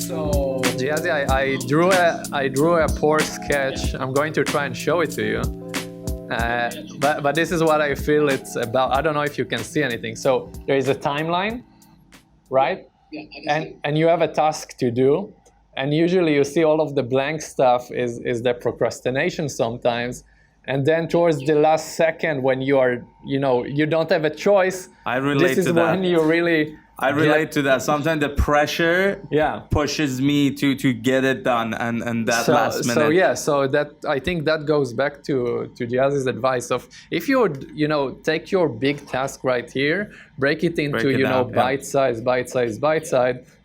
So Jiazi, I drew a poor sketch. I'm going to try and show it to you. But this is what I feel it's about. I don't know if you can see anything. So there is a timeline, right? Yeah. And you have a task to do. And usually you see all of the blank stuff is the procrastination sometimes. And then towards the last second when you are, you don't have a choice. I relate this is to that. when you really... I relate to that. Sometimes the pressure pushes me to get it done and that last minute. So that I think that goes back to Jiazi's advice of if you would, take your big task right here, break it into, bite size.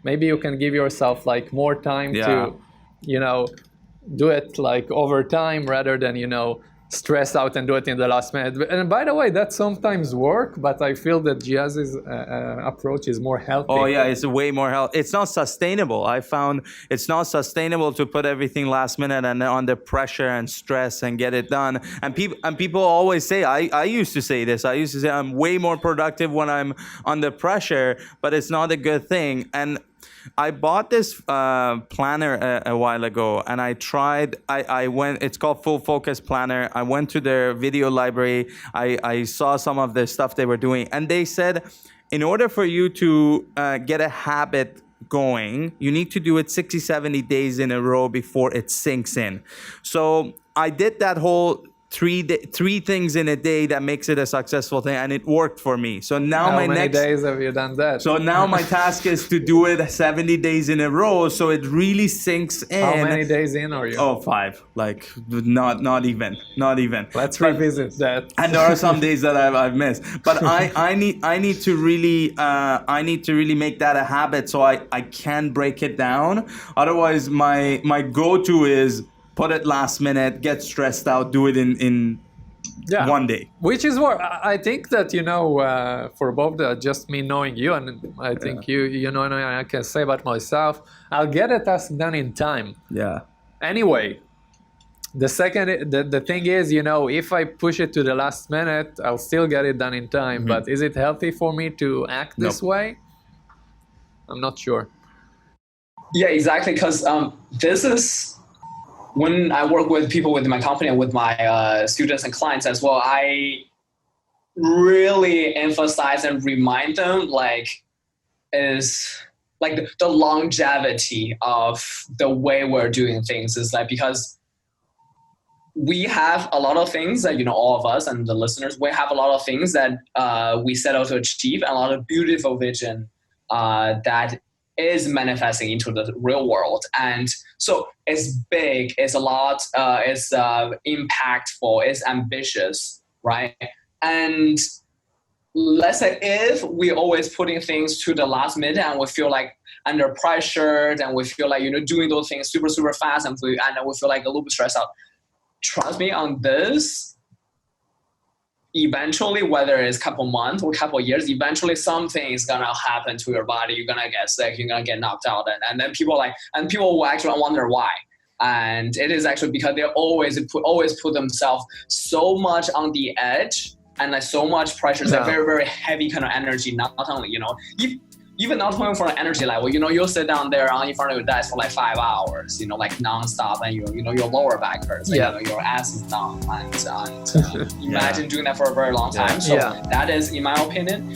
Maybe you can give yourself like more time to, do it like over time rather than, stress out and do it in the last minute. And by the way, that sometimes work, but I feel that Jiazi's approach is more healthy. Oh yeah, it's way more healthy. It's not sustainable. I found it's not sustainable to put everything last minute and under pressure and stress and get it done. And people always say, I used to say this. I used to say I'm way more productive when I'm under pressure, but it's not a good thing. And I bought this planner a while ago, and I went, it's called Full Focus Planner. I went to their video library. I saw some of the stuff they were doing, and they said, in order for you to get a habit going, you need to do it 60, 70 days in a row before it sinks in. So I did that whole three things in a day that makes it a successful thing, and it worked for me. So now How many days have you done that? So now my task is to do it 70 days in a row, so it really sinks in. How many days in are you? Oh, 5. Like not even. Let's revisit that. And there are some days that I've missed. But I need to really make that a habit so I can break it down. Otherwise, my go-to is put it last minute, get stressed out, do it in one day. Which is what I think that, for both just me knowing you, and I think you know, and I can say about myself, I'll get a task done in time. Yeah. Anyway, the thing is, if I push it to the last minute, I'll still get it done in time. Mm-hmm. But is it healthy for me to act this way? I'm not sure. Yeah, exactly. Because this is... When I work with people within my company and with my students and clients as well, I really emphasize and remind them is the longevity of the way we're doing things is because we have a lot of things that, all of us and the listeners, we have a lot of things that we set out to achieve, and a lot of beautiful vision that is manifesting into the real world. And so it's big, it's a lot, it's impactful, it's ambitious, right? And let's say if we always putting things to the last minute and we feel like under pressure, and we feel like, doing those things super, super fast, and we feel like a little bit stressed out. Trust me on this, eventually, whether it's a couple months or a couple years, eventually something is gonna happen to your body. You're gonna get sick. You're gonna get knocked out, and then people will actually wonder why. And it is actually because they always put themselves so much on the edge and so much pressure. It's a very, very heavy kind of energy. Not only even not only for an energy level, you'll sit down there in front of your desk for 5 hours, nonstop, and your lower back hurts, your ass is numb, and imagine doing that for a very long time. So that is, in my opinion,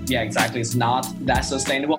it's not that sustainable.